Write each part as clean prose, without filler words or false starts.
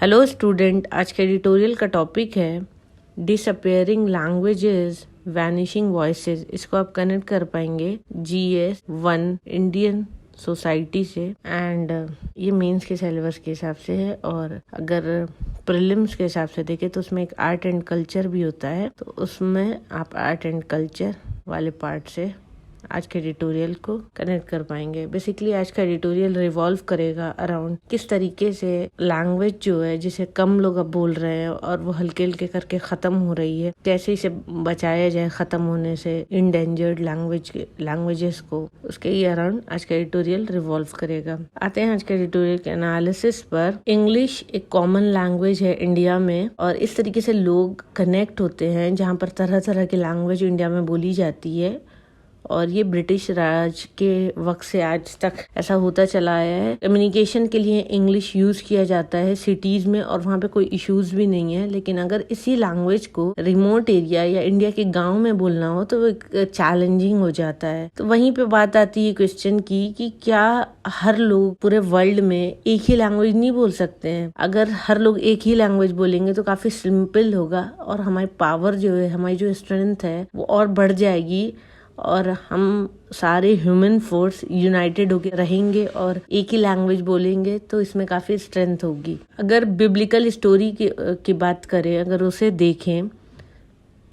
Hello student, आज के editorial का टॉपिक है डिसअपियरिंग लैंग्वेजेस वैनिशिंग वॉइसेस। इसको आप कनेक्ट कर पाएंगे GS1 इंडियन सोसाइटी से एंड ये मेंस के सिलेबस के हिसाब से है। और अगर प्रीलिम्स के हिसाब से देखें तो उसमें एक आर्ट एंड कल्चर भी होता है, तो उसमें आप आर्ट एंड कल्चर वाले पार्ट से आज के एडिटोरियल को कनेक्ट कर पाएंगे। बेसिकली आज का एडिटोरियल रिवॉल्व करेगा अराउंड किस तरीके से लैंग्वेज जो है जिसे कम लोग अब बोल रहे हैं और वो हल्के हल्के करके खत्म हो रही है, कैसे इसे बचाया जाए खत्म होने से, इंडेंजर्ड लैंग्वेजेस को, उसके ही अराउंड आज का एडिटोरियल रिवॉल्व करेगा। आते हैं आज के एडिटोरियल के एनालिसिस पर। इंग्लिश एक कॉमन लैंग्वेज है इंडिया में और इस तरीके से लोग कनेक्ट होते हैं जहाँ पर तरह तरह की लैंग्वेज इंडिया में बोली जाती है और ये ब्रिटिश राज के वक्त से आज तक ऐसा होता चला आया है। कम्युनिकेशन के लिए इंग्लिश यूज किया जाता है सिटीज में और वहाँ पे कोई इश्यूज भी नहीं है, लेकिन अगर इसी लैंग्वेज को रिमोट एरिया या इंडिया के गांव में बोलना हो तो वो चैलेंजिंग हो जाता है। तो वहीं पे बात आती है क्वेश्चन की कि क्या हर लोग पूरे वर्ल्ड में एक ही लैंग्वेज नहीं बोल सकते हैं? अगर हर लोग एक ही लैंग्वेज बोलेंगे तो काफी सिंपल होगा और हमारी पावर जो है, हमारी जो स्ट्रेंथ है वो और बढ़ जाएगी और हम सारे ह्यूमन फोर्स यूनाइटेड होकर रहेंगे और एक ही लैंग्वेज बोलेंगे तो इसमें काफी स्ट्रेंथ होगी। अगर बिब्लिकल स्टोरी की बात करें, अगर उसे देखें,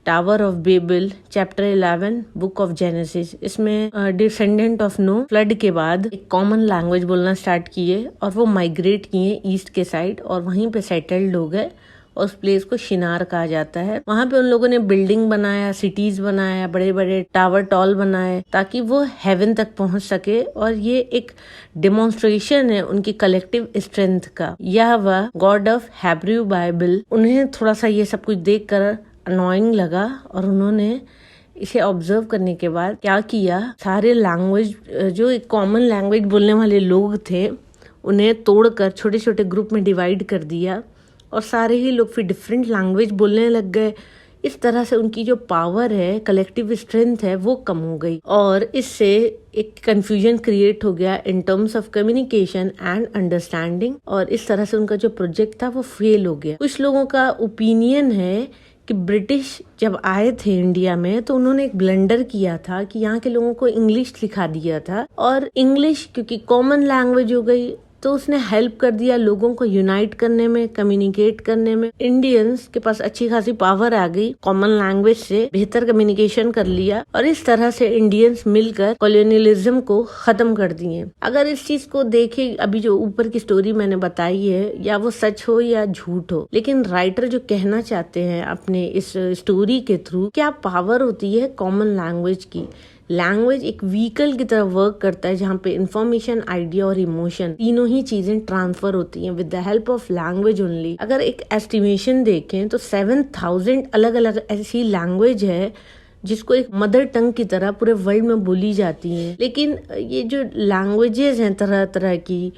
tower of Babel chapter 11 book of Genesis, इसमें डिसेंडेंट ऑफ नो फ्लड के बाद एक कॉमन लैंग्वेज बोलना स्टार्ट किए और वो माइग्रेट किए ईस्ट के साइड और वहीं पे सेटल्ड हो गए। उस प्लेस को शिनार कहा जाता है। वहां पे उन लोगों ने बिल्डिंग बनाया, सिटीज बनाया, बड़े बड़े टावर टॉल बनाए ताकि वो हेवन तक पहुंच सके और ये एक डेमोन्स्ट्रेशन है उनकी कलेक्टिव स्ट्रेंथ का। यह वह गॉड ऑफ हैब्रू बाइबल, उन्हें थोड़ा सा ये सब कुछ देखकर अनोइंग लगा और उन्होंने इसे ऑब्जर्व करने के बाद क्या किया, सारे लैंग्वेज जो एक कॉमन लैंग्वेज बोलने वाले लोग थे उन्हें तोड़कर छोटे छोटे ग्रुप में डिवाइड कर दिया और सारे ही लोग फिर डिफरेंट लैंग्वेज बोलने लग गए। इस तरह से उनकी जो पावर है, कलेक्टिव स्ट्रेंथ है, वो कम हो गई और इससे एक कंफ्यूजन क्रिएट हो गया in terms of communication and understanding और इस तरह से उनका जो प्रोजेक्ट था वो फेल हो गया। कुछ लोगों का ओपिनियन है कि ब्रिटिश जब आए थे इंडिया में तो उन्होंने एक ब्लंडर किया था कि यहाँ के लोगों को इंग्लिश सिखा दिया था और इंग्लिश क्योंकि कॉमन लैंग्वेज हो गई तो उसने हेल्प कर दिया लोगों को यूनाइट करने में, कम्युनिकेट करने में। इंडियंस के पास अच्छी खासी पावर आ गई, कॉमन लैंग्वेज से बेहतर कम्युनिकेशन कर लिया और इस तरह से इंडियंस मिलकर कॉलोनियलिज्म को खत्म कर दिए। अगर इस चीज को देखें, अभी जो ऊपर की स्टोरी मैंने बताई है या वो सच हो या झूठ हो, लेकिन राइटर जो कहना चाहते हैं अपने इस स्टोरी के थ्रू, क्या पावर होती है कॉमन लैंग्वेज की। लैंग्वेज एक व्हीकल की तरह वर्क करता है जहाँ पे इंफॉर्मेशन, आइडिया और इमोशन तीनों ही चीजें ट्रांसफर होती हैं with the help of language only. अगर एक एस्टिमेशन देखें तो 7000 अलग अलग ऐसी लैंग्वेज है जिसको एक मदर टंग की तरह पूरे वर्ल्ड में बोली जाती है। लेकिन ये जो लैंग्वेजेस हैं तरह तरह की,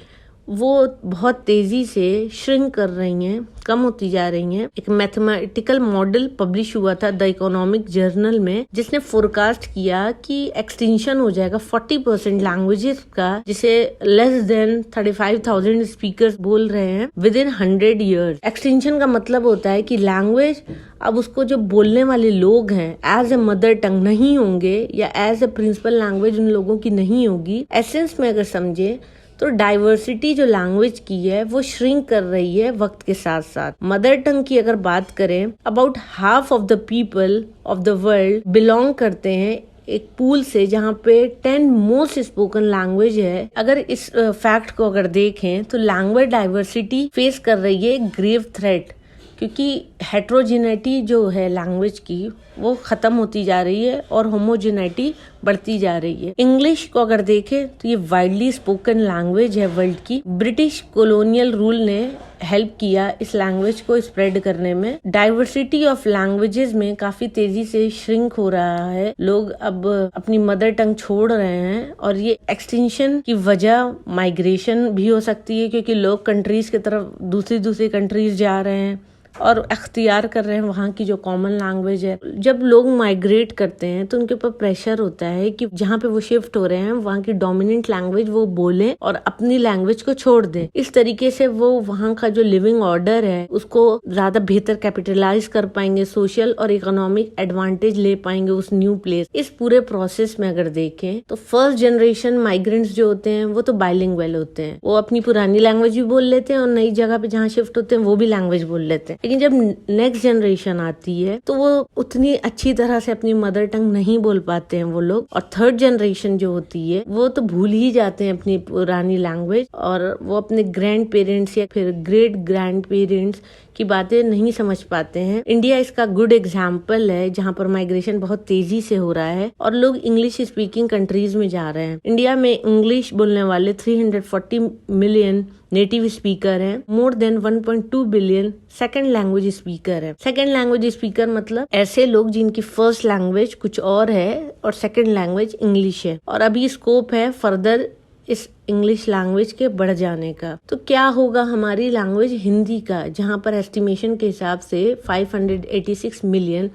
वो बहुत तेजी से श्रिंक कर रही हैं, कम होती जा रही हैं। एक मैथमेटिकल मॉडल पब्लिश हुआ था द इकोनॉमिक जर्नल में जिसने फोरकास्ट किया कि एक्सटिंक्शन हो जाएगा 40% लैंग्वेजेस का, जिसे लेस देन 35,000 स्पीकर्स बोल रहे हैं विद इन 100 ईयर्स। एक्सटिंक्शन का मतलब होता है कि लैंग्वेज अब उसको जो बोलने वाले लोग हैं एज ए मदर टंग नहीं होंगे या एज ए प्रिंसिपल लैंग्वेज उन लोगों की नहीं होगी। एसेंस में अगर समझे तो डाइवर्सिटी जो लैंग्वेज की है वो श्रिंक कर रही है वक्त के साथ साथ। मदर टंग की अगर बात करें, about half of the people of the world belong करते हैं एक पूल से जहाँ पे 10 मोस्ट स्पोकन लैंग्वेज है। अगर इस फैक्ट को अगर देखें तो लैंग्वेज डाइवर्सिटी फेस कर रही है ग्रेव थ्रेट, क्योंकि हेट्रोजेनिटी जो है लैंग्वेज की वो खत्म होती जा रही है और होमोजेनिटी बढ़ती जा रही है। इंग्लिश को अगर देखें तो ये वाइडली स्पोकन लैंग्वेज है वर्ल्ड की। ब्रिटिश कॉलोनियल रूल ने हेल्प किया इस लैंग्वेज को स्प्रेड करने में। डाइवर्सिटी ऑफ लैंग्वेजेस में काफी तेजी से श्रिंक हो रहा है, लोग अब अपनी मदर टंग छोड़ रहे हैं और ये एक्सटिंक्शन की वजह माइग्रेशन भी हो सकती है क्योंकि लोग कंट्रीज की तरफ दूसरी कंट्रीज जा रहे हैं और अख्तियार कर रहे हैं वहाँ की जो कॉमन लैंग्वेज है। जब लोग माइग्रेट करते हैं तो उनके ऊपर प्रेशर होता है कि जहाँ पे वो शिफ्ट हो रहे हैं वहाँ की डोमिनेंट लैंग्वेज वो बोलें और अपनी लैंग्वेज को छोड़ दें। इस तरीके से वो वहाँ का जो लिविंग ऑर्डर है उसको ज्यादा बेहतर कैपिटलाइज कर पाएंगे, सोशल और इकोनॉमिक एडवांटेज ले पाएंगे उस न्यू प्लेस। इस पूरे प्रोसेस में अगर देखें तो फर्स्ट जनरेशन माइग्रेंट्स जो होते हैं वो तो बाइलिंगुअल होते हैं, वो अपनी पुरानी लैंग्वेज भी बोल लेते हैं और नई जगह पे जहाँ शिफ्ट होते हैं वो भी लैंग्वेज बोल लेते हैं। लेकिन जब नेक्स्ट जनरेशन आती है तो वो उतनी अच्छी तरह से अपनी मदर टंग नहीं बोल पाते हैं वो लोग, और थर्ड जनरेशन जो होती है वो तो भूल ही जाते हैं अपनी पुरानी लैंग्वेज और वो अपने ग्रैंड पेरेंट्स या फिर ग्रेट ग्रैंड पेरेंट्स की बातें नहीं समझ पाते हैं। इंडिया इसका गुड एग्जाम्पल है जहाँ पर माइग्रेशन बहुत तेजी से हो रहा है और लोग इंग्लिश स्पीकिंग कंट्रीज में जा रहे हैं। इंडिया में इंग्लिश बोलने वाले 340 मिलियन नेटिव स्पीकर हैं, more than 1.2 billion second language speaker है। सेकंड लैंग्वेज स्पीकर मतलब ऐसे लोग जिनकी फर्स्ट लैंग्वेज कुछ और है और सेकंड लैंग्वेज इंग्लिश है, और अभी स्कोप है फर्दर इस इंग्लिश लैंग्वेज के बढ़ जाने का। तो क्या होगा हमारी लैंग्वेज हिंदी का, जहाँ पर एस्टिमेशन के हिसाब से 586 मिलियन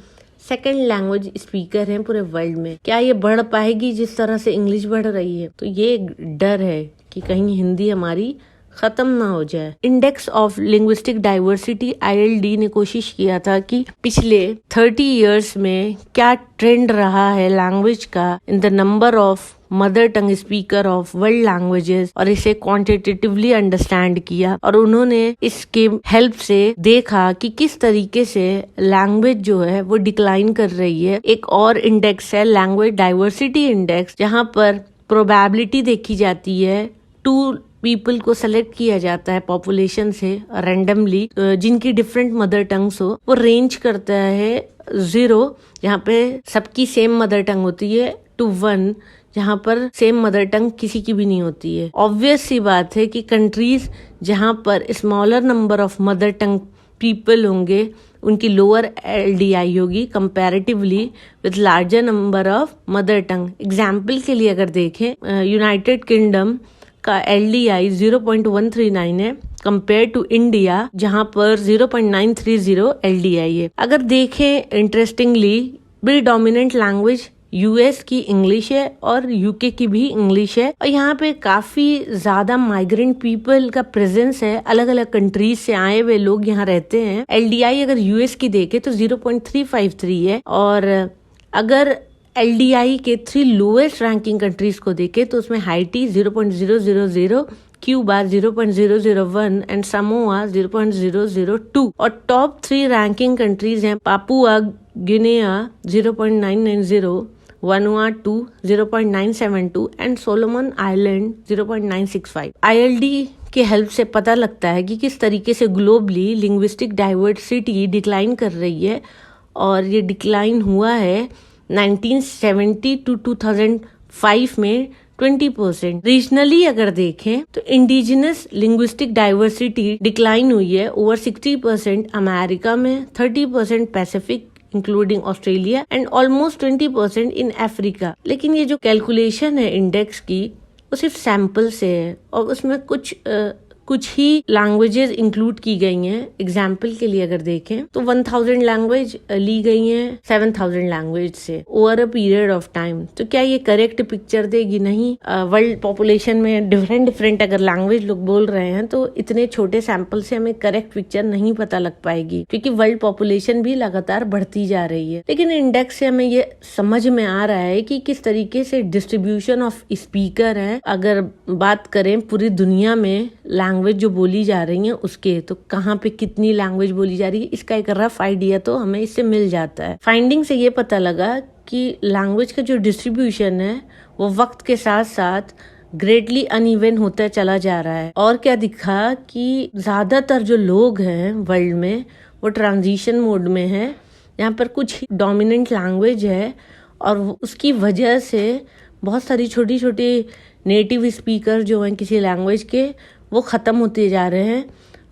सेकेंड लैंग्वेज स्पीकर हैं पूरे वर्ल्ड में। क्या ये बढ़ पाएगी जिस तरह से इंग्लिश बढ़ रही है? तो ये डर है कि कहीं हिंदी हमारी खत्म ना हो जाए। Index of linguistic diversity ILD ने कोशिश किया था कि पिछले 30 इयर्स में क्या ट्रेंड रहा है लैंग्वेज का in the number of mother tongue speaker of world languages, और इसे क्वांटिटेटिवली अंडरस्टैंड किया और उन्होंने इसके हेल्प से देखा कि किस तरीके से लैंग्वेज जो है वो डिक्लाइन कर रही है। एक और इंडेक्स है लैंग्वेज डाइवर्सिटी इंडेक्स, जहाँ पर प्रोबेबिलिटी देखी जाती है, 2 पीपल को सेलेक्ट किया जाता है पॉपुलेशन से रैंडमली जिनकी डिफरेंट मदर टंग्स हो। वो रेंज करता है 0 जहाँ पे सबकी सेम मदर टंग होती है to 1 जहाँ पर सेम मदर टंग किसी की भी नहीं होती है। ऑब्वियस सी बात है कि कंट्रीज जहाँ पर smaller number of mother tongue people होंगे उनकी लोअर LDI होगी comparatively with larger number of mother tongue. Example के लिए अगर देखें यूनाइटेड किंगडम का LDI 0.139 है कंपेयर टू इंडिया जहां पर 0.930 LDI है। अगर देखें इंटरेस्टिंगली बड़ी डोमिनेंट लैंग्वेज US की इंग्लिश है और UK की भी इंग्लिश है, और यहाँ पे काफी ज्यादा माइग्रेंट पीपल का प्रेजेंस है, अलग अलग कंट्रीज से आए हुए लोग यहाँ रहते हैं। LDI अगर US की देखे तो 0.353 है, और अगर LDI के 3 लोएस्ट रैंकिंग कंट्रीज को देखे तो उसमें हाइटी 0.000, क्यूबा 0.001 एंड समोआ 0.002, और टॉप 3 रैंकिंग कंट्रीज हैं Papua Guinea 0.990, Vanuatu 0.972 and Solomon island 0.965। ILD के हेल्प से पता लगता है कि किस तरीके से ग्लोबली लिंग्विस्टिक डाइवर्सिटी डिक्लाइन कर रही है, और ये डिक्लाइन हुआ है 1970 टू 2005 में 20%। रीजनली अगर देखें तो इंडिजिनस लिंग्विस्टिक डाइवर्सिटी डिक्लाइन हुई है ओवर 60% अमेरिका में, 30% Pacific including Australia and almost 20% in Africa. लेकिन ये जो कैलकुलेशन है इंडेक्स की वो सिर्फ सैंपल से है और उसमें कुछ ही लैंग्वेजेस इंक्लूड की गई हैं। एग्जाम्पल के लिए अगर देखें तो 1000 लैंग्वेज ली गई हैं 7000 लैंग्वेज से over a period of time. तो क्या ये करेक्ट पिक्चर देगी? नहीं। वर्ल्ड पॉपुलेशन में डिफरेंट अगर लैंग्वेज लोग बोल रहे हैं तो इतने छोटे सैंपल से हमें करेक्ट पिक्चर नहीं पता लग पाएगी, क्योंकि वर्ल्ड पॉपुलेशन भी लगातार बढ़ती जा रही है। लेकिन इंडेक्स से हमें ये समझ में आ रहा है कि किस तरीके से डिस्ट्रीब्यूशन ऑफ स्पीकर है। अगर बात करें पूरी दुनिया में लैंग्वेज जो बोली जा रही है उसके, तो कहाँ पे कितनी लैंग्वेज बोली जा रही है इसका एक रफ आइडिया तो हमें इससे मिल जाता है। फाइंडिंग से ये पता लगा कि लैंग्वेज का जो डिस्ट्रीब्यूशन है वो वक्त के साथ साथ ग्रेटली अनइवन होता चला जा रहा है। और क्या दिखा कि ज्यादातर जो लोग हैं वर्ल्ड में वो ट्रांजिशन मोड में है, यहाँ पर कुछ डोमिनेंट लैंग्वेज है और उसकी वजह से बहुत सारी छोटी छोटी नेटिव स्पीकर जो हैं किसी लैंग्वेज के वो ख़त्म होते जा रहे हैं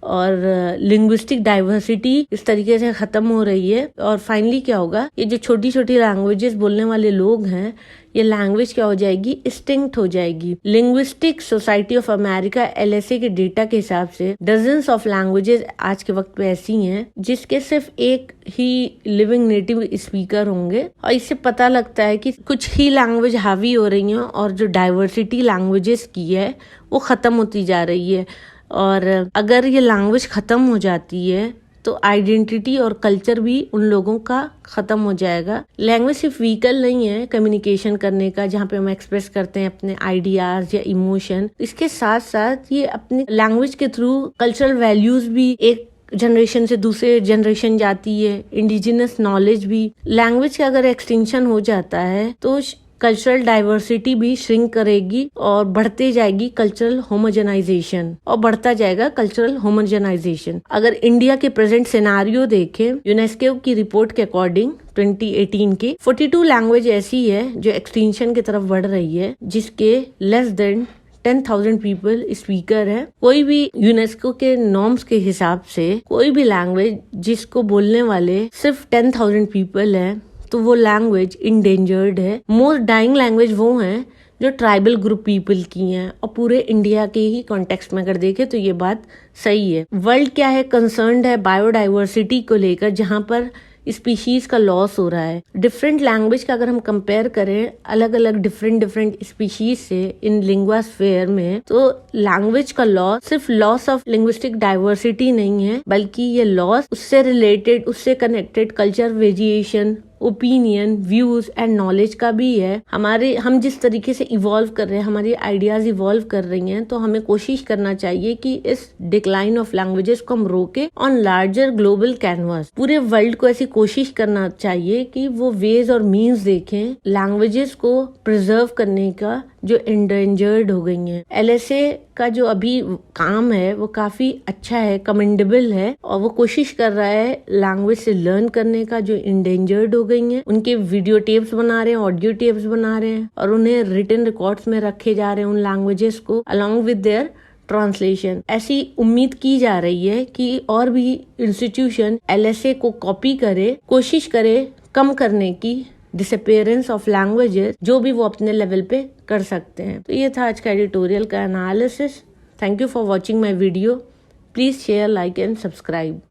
और लिंग्विस्टिक डाइवर्सिटी इस तरीके से खत्म हो रही है। और फाइनली क्या होगा, ये जो छोटी छोटी लैंग्वेजेस बोलने वाले लोग हैं, ये लैंग्वेज क्या हो जाएगी, एक्सटिंक्ट हो जाएगी। Linguistic society of America LSA के डेटा के हिसाब से डजन्स ऑफ लैंग्वेजेस आज के वक्त पे ऐसी हैं जिसके सिर्फ एक ही लिविंग नेटिव स्पीकर होंगे। और इससे पता लगता है कि कुछ ही लैंग्वेज हावी हो रही हैं और जो डाइवर्सिटी लैंग्वेजेस की है वो खत्म होती जा रही है। और अगर ये लैंग्वेज खत्म हो जाती है तो आइडेंटिटी और कल्चर भी उन लोगों का खत्म हो जाएगा। लैंग्वेज सिर्फ व्हीकल नहीं है कम्युनिकेशन करने का, जहाँ पे हम एक्सप्रेस करते हैं अपने आइडियाज या इमोशन। इसके साथ साथ ये अपने लैंग्वेज के थ्रू कल्चरल वैल्यूज भी एक जनरेशन से दूसरे जनरेशन जाती है, इंडिजिनस नॉलेज भी। लैंग्वेज का अगर एक्सटिंक्शन हो जाता है तो कल्चरल डाइवर्सिटी भी श्रिंक करेगी और बढ़ते जाएगी कल्चरल होमोजेनाइजेशन, और बढ़ता जाएगा कल्चरल होमोजेनाइजेशन। अगर इंडिया के प्रेजेंट सिनारियो देखें, यूनेस्को की रिपोर्ट के अकॉर्डिंग 2018 के 42 लैंग्वेज ऐसी है जो एक्सटिंक्शन की तरफ बढ़ रही है, जिसके लेस देन 10,000 पीपल स्पीकर है। कोई भी यूनेस्को के नॉर्म्स के हिसाब से कोई भी लैंग्वेज जिसको बोलने वाले सिर्फ 10,000 पीपल है तो वो लैंग्वेज इंडेंजर्ड है। मोस्ट डाइंग लैंग्वेज वो हैं जो ट्राइबल ग्रुप पीपल की हैं, और पूरे इंडिया के ही कॉन्टेक्स्ट में अगर देखें तो ये बात सही है। वर्ल्ड क्या है, कंसर्न्ड है बायोडाइवर्सिटी को लेकर, जहाँ पर स्पीशीज का लॉस हो रहा है। डिफरेंट लैंग्वेज का अगर हम कंपेयर करें अलग अलग डिफरेंट स्पीशीज से इन लिंग्वा स्फीयर में, तो लैंग्वेज का लॉस सिर्फ लॉस ऑफ लिंग्विस्टिक डाइवर्सिटी नहीं है, बल्कि ये लॉस उससे रिलेटेड, उससे connected culture variation, opinion, views and knowledge का भी है। हम जिस तरीके से इवॉल्व कर रहे हैं, हमारी आइडियाज इवॉल्व कर रही हैं, तो हमें कोशिश करना चाहिए कि इस डिक्लाइन ऑफ लैंग्वेजेस को हम रोके ऑन लार्जर ग्लोबल कैनवास। पूरे वर्ल्ड को ऐसी कोशिश करना चाहिए कि वो वेज और मीन्स देखें लैंग्वेजेस को प्रिजर्व करने का जो एंडेंजर्ड हो गई हैं। LSA का जो अभी काम है वो काफी अच्छा है, कमेंडेबल है, और वो कोशिश कर रहा है लैंग्वेज से लर्न करने का जो इंडेंजर्ड हो गई हैं। उनके वीडियो टेप्स बना रहे हैं, ऑडियो टेप्स बना रहे हैं, और उन्हें रिटन रिकॉर्ड्स में रखे जा रहे हैं उन लैंग्वेजेस को अलॉन्ग विद देयर ट्रांसलेशन। ऐसी उम्मीद की जा रही है कि और भी इंस्टीट्यूशन LSA को कॉपी करे, कोशिश करे कम करने की डिसअपीयरेंस ऑफ लैंग्वेजेस, जो भी वो अपने लेवल पे कर सकते हैं। तो ये था आज का एडिटोरियल का analysis. Thank you for watching my video. Please share, like and subscribe.